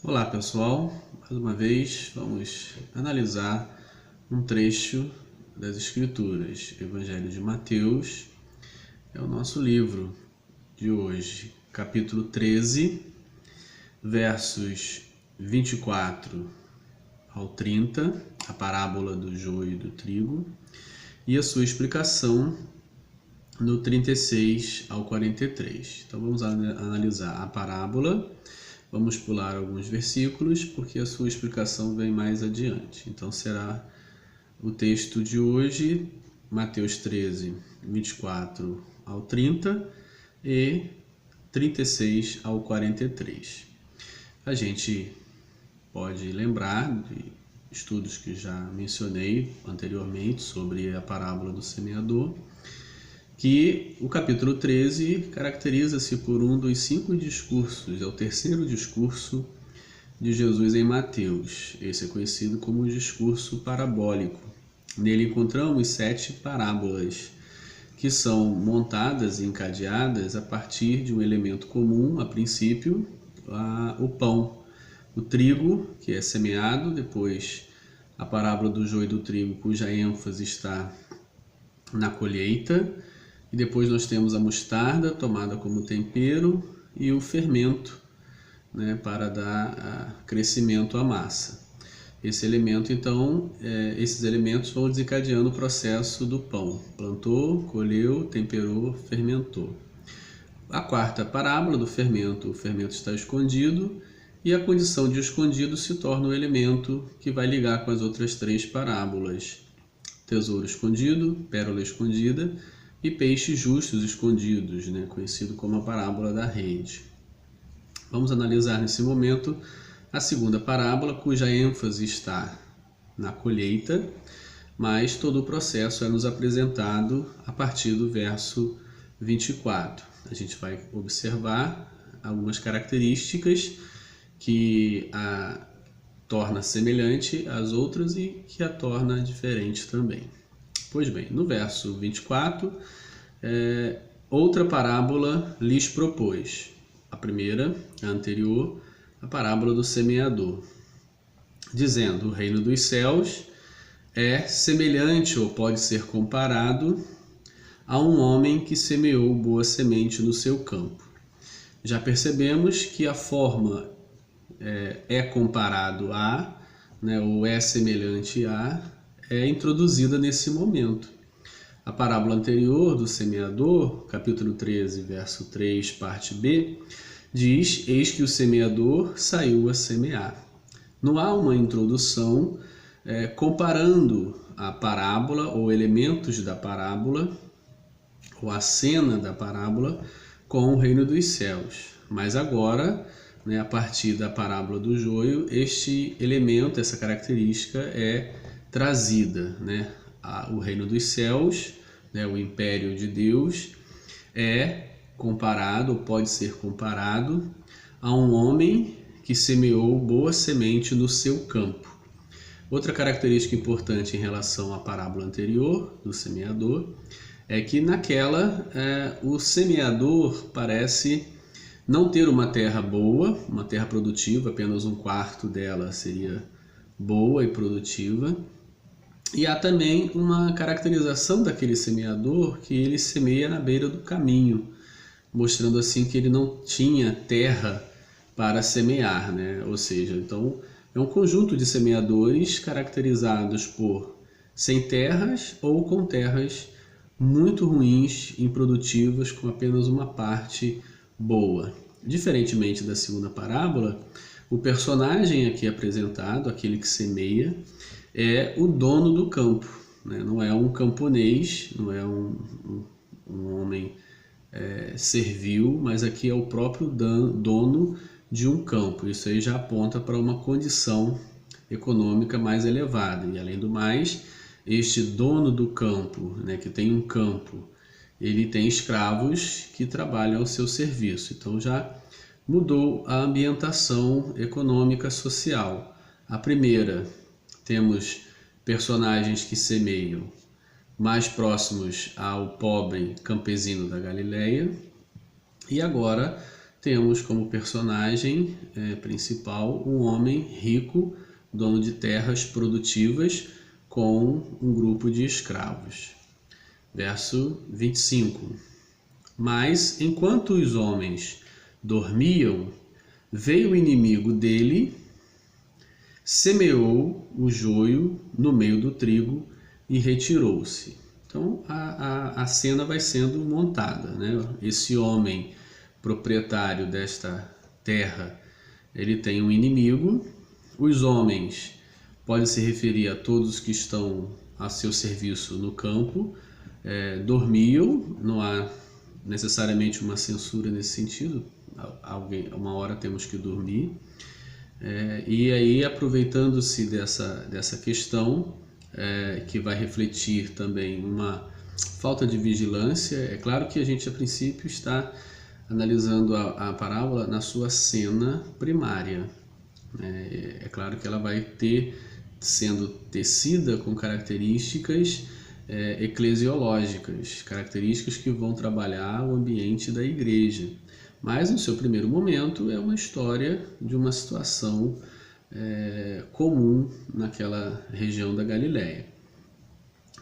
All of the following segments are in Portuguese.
Olá pessoal, mais uma vez vamos analisar um trecho das Escrituras. Evangelho de Mateus é o nosso livro de hoje, capítulo 13, versos 24 ao 30, a parábola do joio e do trigo, e a sua explicação no 36 ao 43. Então vamos analisar a parábola. Vamos pular alguns versículos, porque a sua explicação vem mais adiante. Então será o texto de hoje, Mateus 13, 24 ao 30 e 36 ao 43. A gente pode lembrar de estudos que já mencionei anteriormente sobre a parábola do semeador, que o capítulo 13 caracteriza-se por um dos 5 discursos, é o terceiro discurso de Jesus em Mateus. Esse é conhecido como o discurso parabólico. Nele encontramos 7 parábolas, que são montadas e encadeadas a partir de um elemento comum, a princípio, o pão, o trigo, que é semeado, depois a parábola do joio e do trigo, cuja ênfase está na colheita, e depois nós temos a mostarda tomada como tempero e o fermento, para dar crescimento à massa. Esse elemento, então, esses elementos vão desencadeando o processo do pão. Plantou, colheu, temperou, fermentou. A quarta parábola do fermento, o fermento está escondido e a condição de escondido se torna o elemento que vai ligar com as outras 3 parábolas. Tesouro escondido, pérola escondida e peixes justos escondidos, conhecido como a parábola da rede. Vamos analisar nesse momento a segunda parábola, cuja ênfase está na colheita, mas todo o processo é nos apresentado a partir do verso 24. A gente vai observar algumas características que a torna semelhante às outras e que a torna diferente também. Pois bem, no verso 24, outra parábola lhes propôs. A primeira, a anterior, a parábola do semeador, dizendo: o reino dos céus é semelhante ou pode ser comparado a um homem que semeou boa semente no seu campo. Já percebemos que a forma é comparado a, ou é semelhante a, é introduzida nesse momento. A parábola anterior do semeador, capítulo 13, verso 3, parte B, diz: eis que o semeador saiu a semear. Não há uma introdução comparando a parábola ou elementos da parábola ou a cena da parábola com o reino dos céus. Mas agora, a partir da parábola do joio, este elemento, essa característica é trazida, o reino dos céus, o império de Deus, é comparado, ou pode ser comparado, a um homem que semeou boa semente no seu campo. Outra característica importante em relação à parábola anterior, do semeador, é que naquela o semeador parece não ter uma terra boa, uma terra produtiva, apenas 1/4 dela seria boa e produtiva. E há também uma caracterização daquele semeador que ele semeia na beira do caminho, mostrando assim que ele não tinha terra para semear, Ou seja, então é um conjunto de semeadores caracterizados por sem terras ou com terras muito ruins, improdutivas, com apenas uma parte boa. Diferentemente da segunda parábola, o personagem aqui apresentado, aquele que semeia, é o dono do campo, Não é um camponês, não é um homem servil, mas aqui é o próprio dono de um campo. Isso aí já aponta para uma condição econômica mais elevada. E além do mais, este dono do campo, que tem um campo, ele tem escravos que trabalham ao seu serviço. Então já mudou a ambientação econômica social. A primeira, temos personagens que semeiam mais próximos ao pobre campesino da Galileia. E agora temos como personagem principal um homem rico, dono de terras produtivas, com um grupo de escravos. Verso 25. Mas, enquanto os homens dormiam, veio o inimigo dele, semeou o joio no meio do trigo e retirou-se. Então a cena vai sendo montada, né? Esse homem proprietário desta terra, ele tem um inimigo. Os homens podem se referir a todos que estão a seu serviço no campo, dormiam, não há necessariamente uma censura nesse sentido, uma hora temos que dormir. E aí, aproveitando-se dessa questão, que vai refletir também uma falta de vigilância, é claro que a gente a princípio está analisando a parábola na sua cena primária. É claro que ela vai sendo tecida com características eclesiológicas, características que vão trabalhar o ambiente da igreja. Mas no seu primeiro momento é uma história de uma situação comum naquela região da Galileia.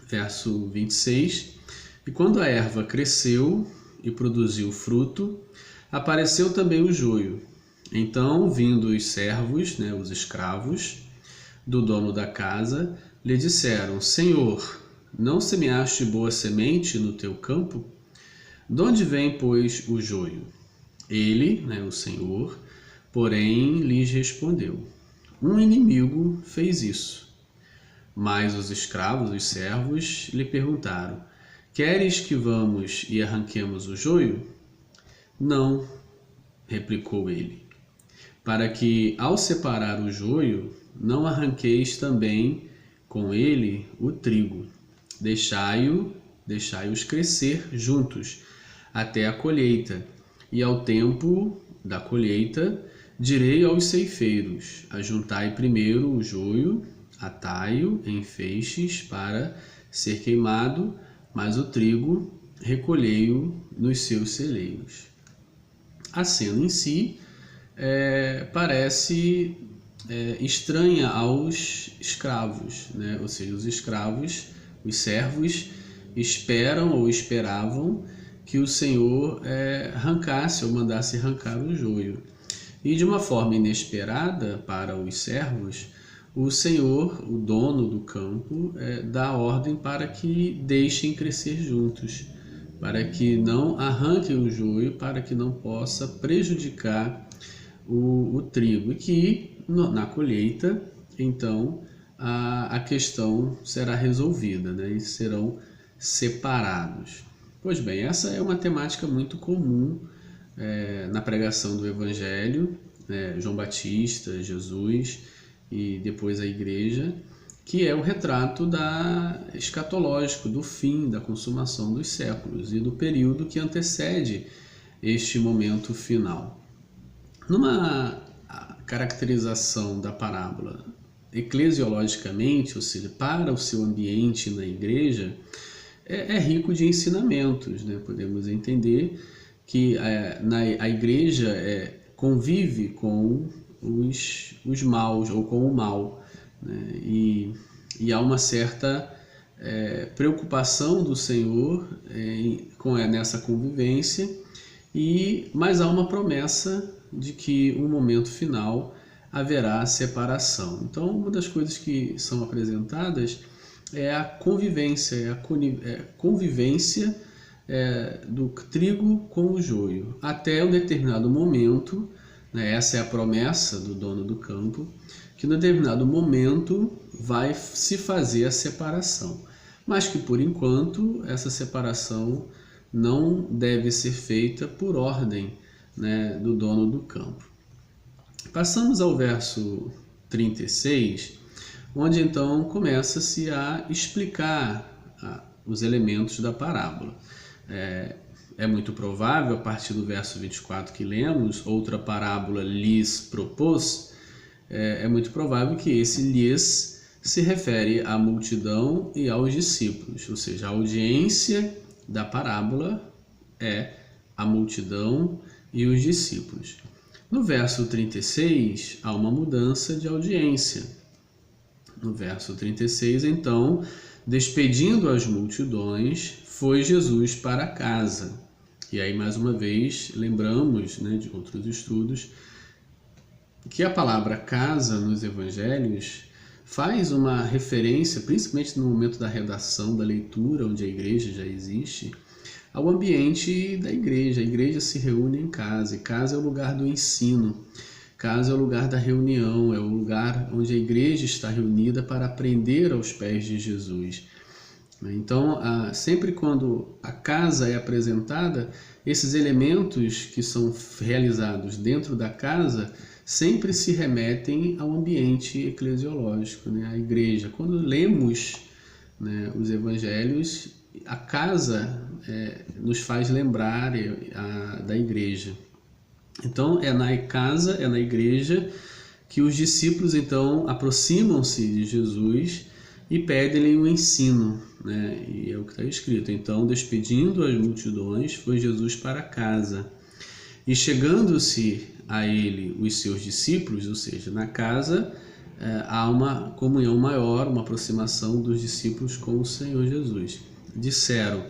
Verso 26. E quando a erva cresceu e produziu fruto, apareceu também o joio. Então, vindo os servos, os escravos do dono da casa, lhe disseram: Senhor, não semeaste boa semente no teu campo? De onde vem, pois, o joio? Ele, o Senhor, porém, lhes respondeu: um inimigo fez isso. Mas os escravos, os servos, lhe perguntaram: queres que vamos e arranquemos o joio? Não, replicou ele, para que, ao separar o joio, não arranqueis também com ele o trigo. Deixai-os crescer juntos até a colheita. E ao tempo da colheita, direi aos ceifeiros: ajuntai primeiro o joio, atai-o em feixes para ser queimado, mas o trigo recolhei-o nos seus celeiros. A cena em si parece estranha aos escravos, ou seja, os escravos, os servos, esperam ou esperavam que o Senhor arrancasse ou mandasse arrancar o joio. E de uma forma inesperada para os servos, o Senhor, o dono do campo, dá ordem para que deixem crescer juntos, para que não arranquem o joio, para que não possa prejudicar o trigo. E que na colheita, então, a questão será resolvida, e serão separados. Pois bem, essa é uma temática muito comum na pregação do Evangelho, João Batista, Jesus e depois a igreja, que é o retrato escatológico do fim, da consumação dos séculos e do período que antecede este momento final. Numa caracterização da parábola eclesiologicamente, ou seja, para o seu ambiente na igreja, é rico de ensinamentos. Podemos entender que a igreja convive com os maus ou com o mal, e há uma certa preocupação do Senhor nessa convivência, mas há uma promessa de que no momento final haverá separação. Então, uma das coisas que são apresentadas é a convivência, do trigo com o joio, até um determinado momento, essa é a promessa do dono do campo, que no determinado momento vai se fazer a separação, mas que por enquanto essa separação não deve ser feita por ordem do dono do campo. Passamos ao verso 36, onde então começa-se a explicar os elementos da parábola. É muito provável, a partir do verso 24 que lemos, outra parábola lhes propôs, é muito provável que esse lhes se refere à multidão e aos discípulos, ou seja, a audiência da parábola é a multidão e os discípulos. No verso 36, há uma mudança de audiência. No verso 36, então, despedindo as multidões, foi Jesus para casa. E aí, mais uma vez, lembramos, de outros estudos, que a palavra casa nos evangelhos faz uma referência, principalmente no momento da redação, da leitura, onde a igreja já existe, ao ambiente da igreja. A igreja se reúne em casa, e casa é o lugar do ensino, casa é o lugar da reunião, é o lugar onde a igreja está reunida para aprender aos pés de Jesus. Então, sempre quando a casa é apresentada, esses elementos que são realizados dentro da casa sempre se remetem ao ambiente eclesiológico, à igreja. Quando lemos os evangelhos, a casa nos faz lembrar da igreja. Então, é na casa, é na igreja, que os discípulos então aproximam-se de Jesus e pedem-lhe um ensino, e é o que está escrito. Então, despedindo as multidões, foi Jesus para casa. E chegando-se a ele os seus discípulos, ou seja, na casa, há uma comunhão maior, uma aproximação dos discípulos com o Senhor Jesus. Disseram: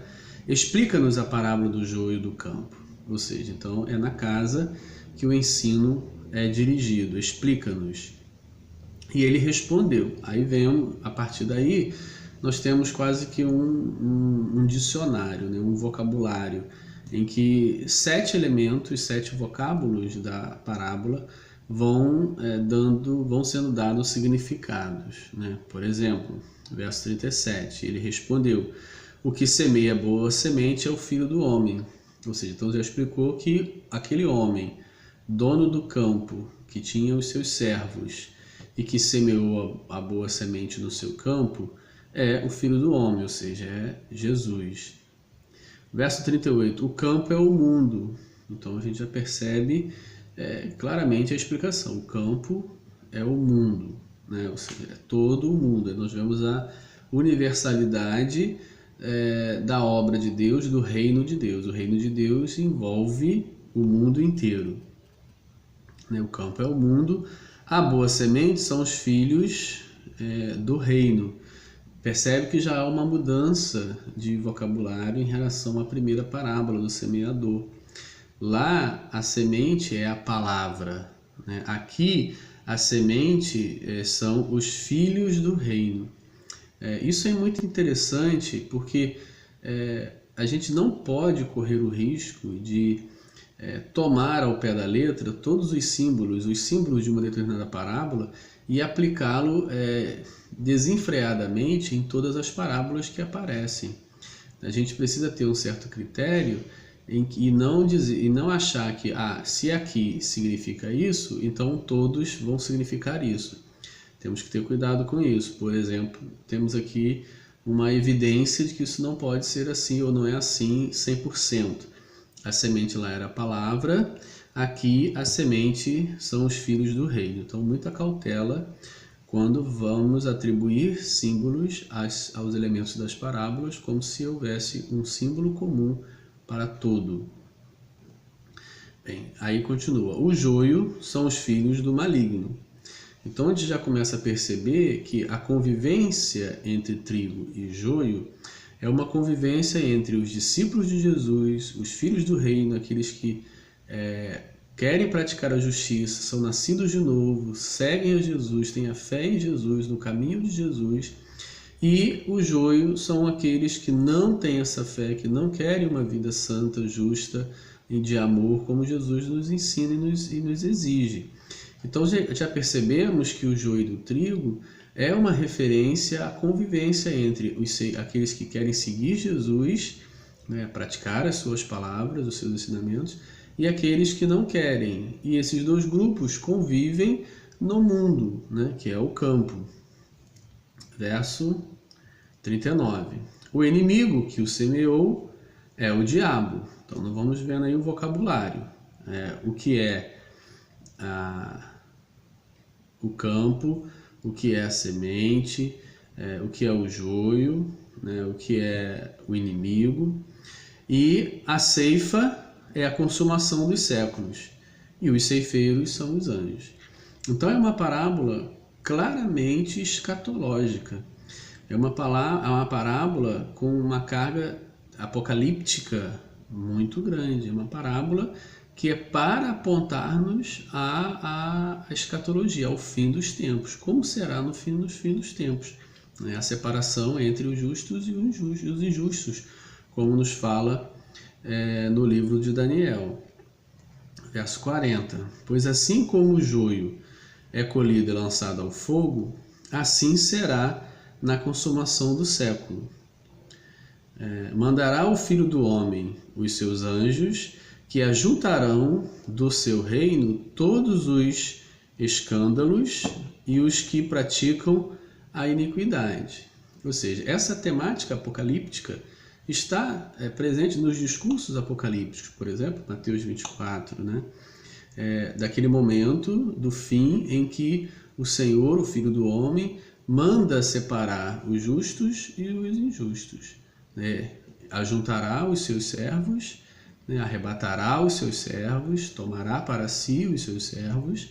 explica-nos a parábola do joio e do campo. Ou seja, então é na casa que o ensino é dirigido. Explica-nos. E ele respondeu. Aí vem, a partir daí, nós temos quase que um dicionário, um vocabulário, em que 7 elementos, 7 vocábulos da parábola vão sendo dados significados. Por exemplo, verso 37, ele respondeu: o que semeia boa semente é o filho do homem. Ou seja, então já explicou que aquele homem, dono do campo, que tinha os seus servos e que semeou a boa semente no seu campo, é o filho do homem, ou seja, é Jesus. Verso 38, o campo é o mundo. Então a gente já percebe claramente a explicação. O campo é o mundo, ou seja, é todo o mundo. Nós vemos a universalidade da obra de Deus, do reino de Deus. O reino de Deus envolve o mundo inteiro. O campo é o mundo. A boa semente são os filhos do reino. Percebe que já há uma mudança de vocabulário em relação à primeira parábola do semeador. Lá, a semente é a palavra. Aqui, a semente são os filhos do reino. Isso é muito interessante porque a gente não pode correr o risco de tomar ao pé da letra todos os símbolos de uma determinada parábola e aplicá-lo desenfreadamente em todas as parábolas que aparecem. A gente precisa ter um certo critério e não achar que se aqui significa isso, então todos vão significar isso. Temos que ter cuidado com isso. Por exemplo, temos aqui uma evidência de que isso não pode ser assim ou não é assim 100%. A semente lá era a palavra, aqui a semente são os filhos do reino. Então, muita cautela quando vamos atribuir símbolos aos elementos das parábolas, como se houvesse um símbolo comum para todo. Bem, aí continua. O joio são os filhos do maligno. Então, a gente já começa a perceber que a convivência entre trigo e joio é uma convivência entre os discípulos de Jesus, os filhos do reino, aqueles que querem praticar a justiça, são nascidos de novo, seguem a Jesus, têm a fé em Jesus, no caminho de Jesus. E o joio são aqueles que não têm essa fé, que não querem uma vida santa, justa e de amor, como Jesus nos ensina e nos exige. Então já percebemos que o joio do trigo é uma referência à convivência entre aqueles que querem seguir Jesus, praticar as suas palavras, os seus ensinamentos, e aqueles que não querem. E esses dois grupos convivem no mundo, que é o campo. Verso 39. O inimigo que o semeou é o diabo. Então, nós vamos vendo aí o vocabulário. O que é o campo, o que é a semente, o que é o joio, o que é o inimigo. E a ceifa é a consumação dos séculos, e os ceifeiros são os anjos. Então é uma parábola claramente escatológica. É uma parábola com uma carga apocalíptica muito grande. É uma parábola que é para apontar-nos à escatologia, ao fim dos tempos. Como será no fim dos tempos? A separação entre os justos e os injustos, como nos fala no livro de Daniel. Verso 40. Pois assim como o joio é colhido e lançado ao fogo, assim será na consumação do século. Mandará o Filho do Homem os seus anjos, que ajuntarão do seu reino todos os escândalos e os que praticam a iniquidade. Ou seja, essa temática apocalíptica está presente nos discursos apocalípticos, por exemplo, Mateus 24, né? Daquele momento do fim em que o Senhor, o Filho do Homem, manda separar os justos e os injustos, né? Ajuntará os seus servos, né? Arrebatará os seus servos, tomará para si os seus servos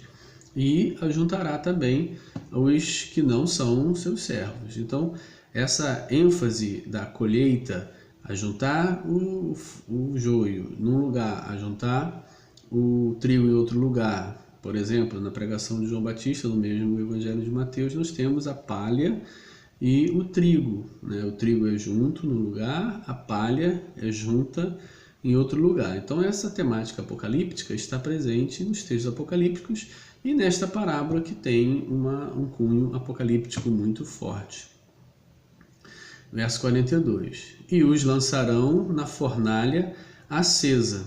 e ajuntará também os que não são seus servos. Então, essa ênfase da colheita, ajuntar o joio num lugar, ajuntar o trigo em outro lugar. Por exemplo, na pregação de João Batista, no mesmo Evangelho de Mateus, nós temos a palha e o trigo, né? O trigo é junto no lugar, a palha é junta em outro lugar. Então essa temática apocalíptica está presente nos textos apocalípticos e nesta parábola que tem um cunho apocalíptico muito forte. Verso 42. E os lançarão na fornalha acesa.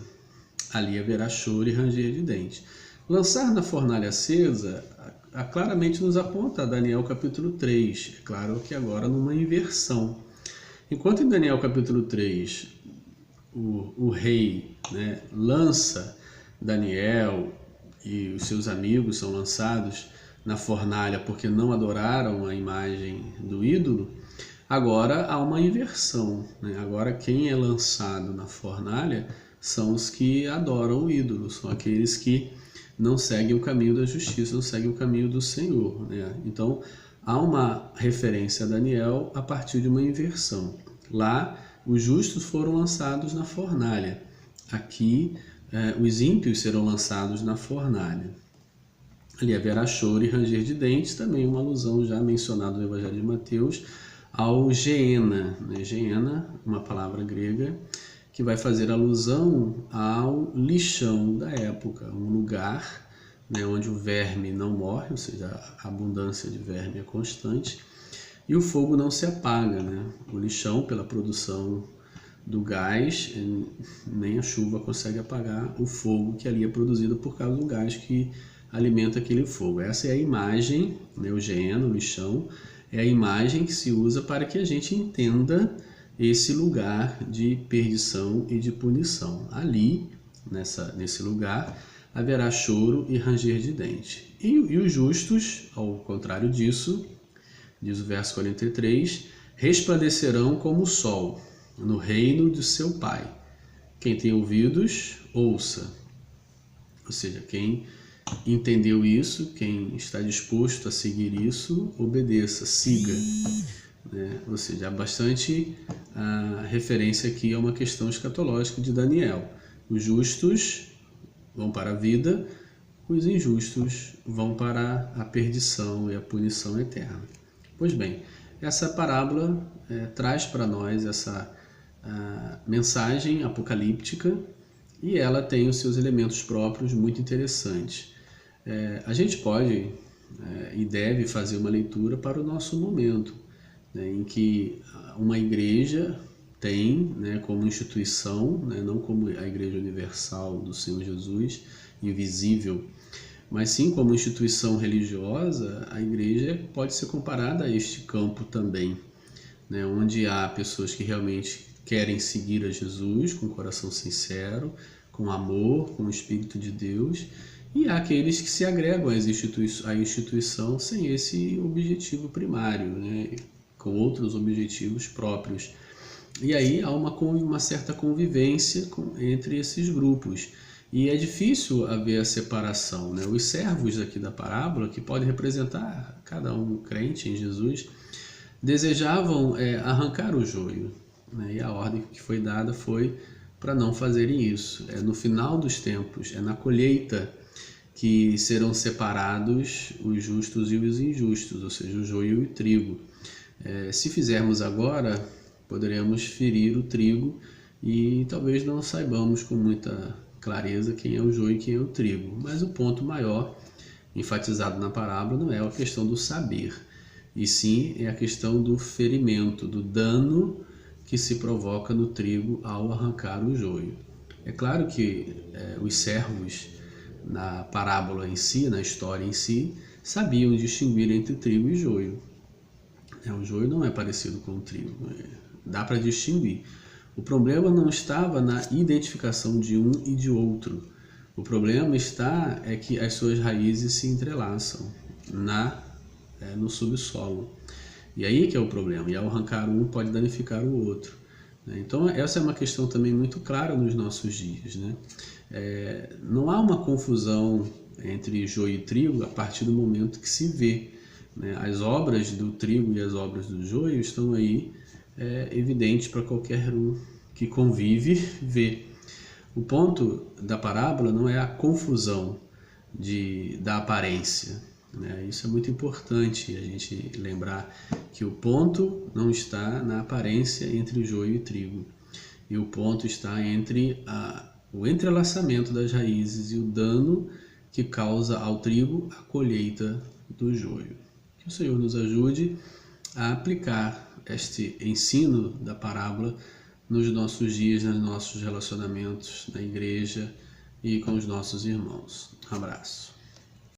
Ali haverá choro e ranger de dentes. Lançar na fornalha acesa claramente nos aponta a Daniel capítulo 3. É claro que agora numa inversão. Enquanto em Daniel capítulo 3 o rei, né, lança Daniel e os seus amigos são lançados na fornalha porque não adoraram a imagem do ídolo, agora há uma inversão, né? Agora quem é lançado na fornalha são os que adoram o ídolo, são aqueles que não seguem o caminho da justiça, não seguem o caminho do Senhor, né? Então há uma referência a Daniel a partir de uma inversão. Lá os justos foram lançados na fornalha, aqui os ímpios serão lançados na fornalha. Ali haverá choro e ranger de dentes, também uma alusão já mencionada no Evangelho de Mateus ao Geena, né? Geena, uma palavra grega que vai fazer alusão ao lixão da época, um lugar, né, onde o verme não morre, ou seja, a abundância de verme é constante, e o fogo não se apaga, né? O lixão, pela produção do gás, nem a chuva consegue apagar o fogo que ali é produzido por causa do gás que alimenta aquele fogo. Essa é a imagem, né, o Geena, o lixão, é a imagem que se usa para que a gente entenda esse lugar de perdição e de punição. Ali, nesse lugar, haverá choro e ranger de dente. E os justos, ao contrário disso, diz o verso 43, resplandecerão como o sol no reino de seu Pai. Quem tem ouvidos, ouça. Ou seja, quem entendeu isso, quem está disposto a seguir isso, obedeça, siga. Né? Ou seja, há bastante referência aqui a uma questão escatológica de Daniel. Os justos vão para a vida, os injustos vão para a perdição e a punição eterna. Pois bem, essa parábola traz para nós essa mensagem apocalíptica e ela tem os seus elementos próprios muito interessantes. A gente pode e deve fazer uma leitura para o nosso momento, né, em que uma igreja tem, né, como instituição, né, não como a Igreja Universal do Senhor Jesus, invisível, mas sim como instituição religiosa, a igreja pode ser comparada a este campo também, né, onde há pessoas que realmente querem seguir a Jesus com coração sincero, com amor, com o Espírito de Deus, e há aqueles que se agregam à instituição sem esse objetivo primário, né, com outros objetivos próprios. E aí há uma certa convivência entre esses grupos. E é difícil haver a separação, né? Os servos aqui da parábola, que podem representar cada um crente em Jesus, desejavam arrancar o joio, né? E a ordem que foi dada foi para não fazerem isso. É no final dos tempos, é na colheita que serão separados os justos e os injustos, ou seja, o joio e o trigo. Se fizermos agora, poderemos ferir o trigo e talvez não saibamos com muita clareza quem é o joio e quem é o trigo. Mas o ponto maior, enfatizado na parábola, não é a questão do saber, e sim é a questão do ferimento, do dano que se provoca no trigo ao arrancar o joio. É claro que os servos, na parábola em si, na história em si, sabiam distinguir entre trigo e joio. O joio não é parecido com o trigo, dá para distinguir. O problema não estava na identificação de um e de outro. O problema está que as suas raízes se entrelaçam no subsolo. E aí que é o problema. E ao arrancar um pode danificar o outro. Então essa é uma questão também muito clara nos nossos dias, né? Não há uma confusão entre joio e trigo a partir do momento que se vê, né? As obras do trigo e as obras do joio estão aí evidentes para qualquer um que convive ver. O ponto da parábola não é a confusão da aparência, né? Isso é muito importante a gente lembrar, que o ponto não está na aparência entre o joio e o trigo, e o ponto está entre o entrelaçamento das raízes e o dano que causa ao trigo a colheita do joio. Que o Senhor nos ajude a aplicar este ensino da parábola nos nossos dias, nos nossos relacionamentos na igreja e com os nossos irmãos. Um abraço.